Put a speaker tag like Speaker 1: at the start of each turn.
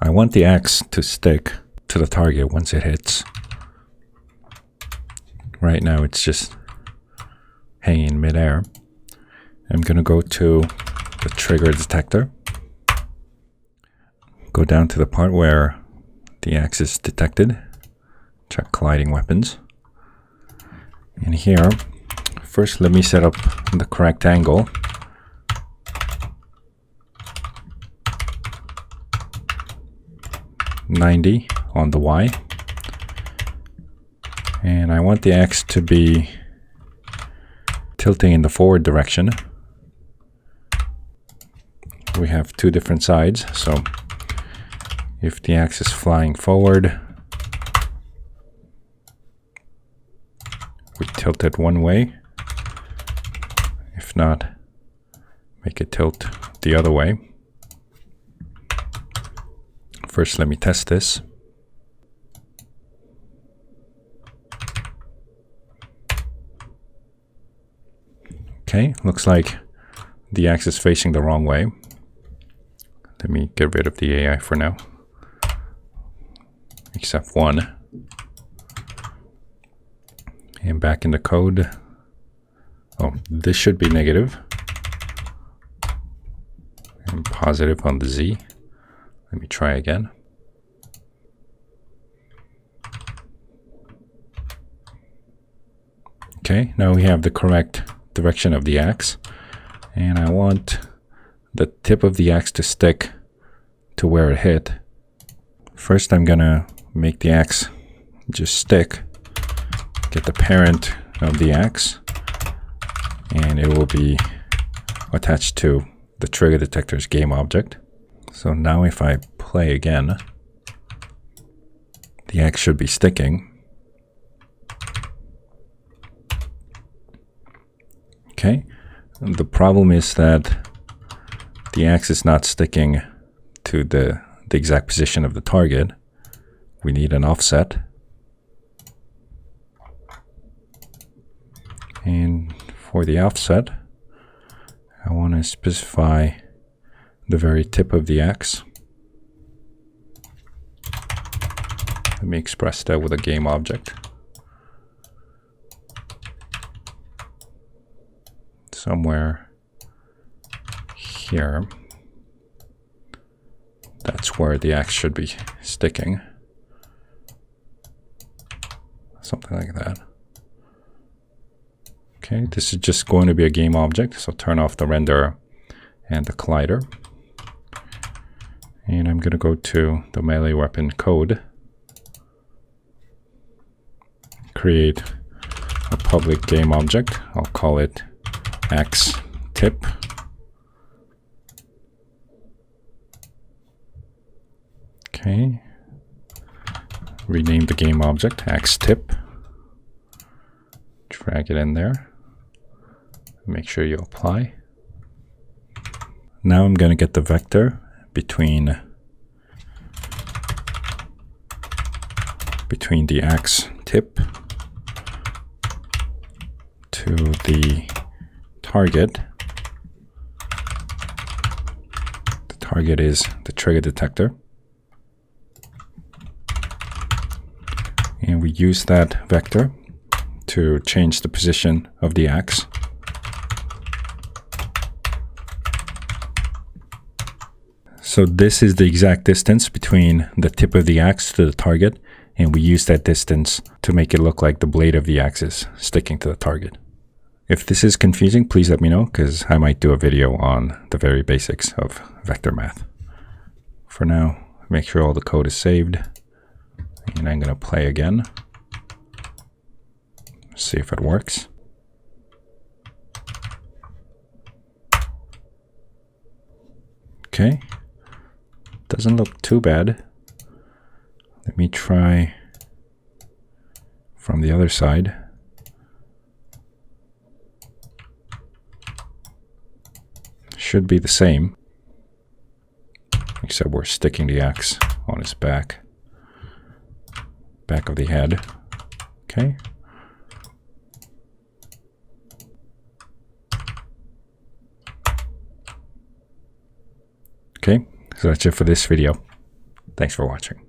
Speaker 1: I want the axe to stick to the target once it hits. Right now it's just hanging in midair. I'm going to go to the trigger detector. Go down to the part where the axe is detected. Check colliding weapons. And here, first let me set up the correct angle. .90 on the Y. And I want the axe to be tilting in the forward direction. We have two different sides, so if the axe is flying forward, we tilt it one way. If not, make it tilt the other way. First, let me test this. Okay, looks like the axe is facing the wrong way. Let me get rid of the AI for now. Except one. And back in the code. Oh, this should be negative. And positive on the Z. Let me try again. Okay, now we have the correct direction of the axe. And I want the tip of the axe to stick to where it hit. First, I'm gonna make the axe just stick. Get the parent of the axe. And it will be attached to the trigger detector's game object. So now if I play again, the axe should be sticking. Okay, the problem is that the axe is not sticking to the exact position of the target. We need an offset. And for the offset, I want to specify the very tip of the axe. Let me express that with a game object. Somewhere here. That's where the axe should be sticking. Something like that. Okay, this is just going to be a game object, so turn off the render and the collider. And I'm going to go to the melee weapon code. Create a public game object. I'll call it axe tip. Okay. Rename the game object axe tip. Drag it in there. Make sure you apply. Now I'm going to get the vector between the axe tip to the target. The target is the trigger detector. And we use that vector to change the position of the axe. So this is the exact distance between the tip of the axe to the target, and we use that distance to make it look like the blade of the axe is sticking to the target. If this is confusing, please let me know, because I might do a video on the very basics of vector math. For now, make sure all the code is saved, and I'm going to play again. See if it works. Okay. Doesn't look too bad. Let me try from the other side. Should be the same, except we're sticking the axe on his back of the head. Okay. Okay, so that's it for this video. Thanks for watching.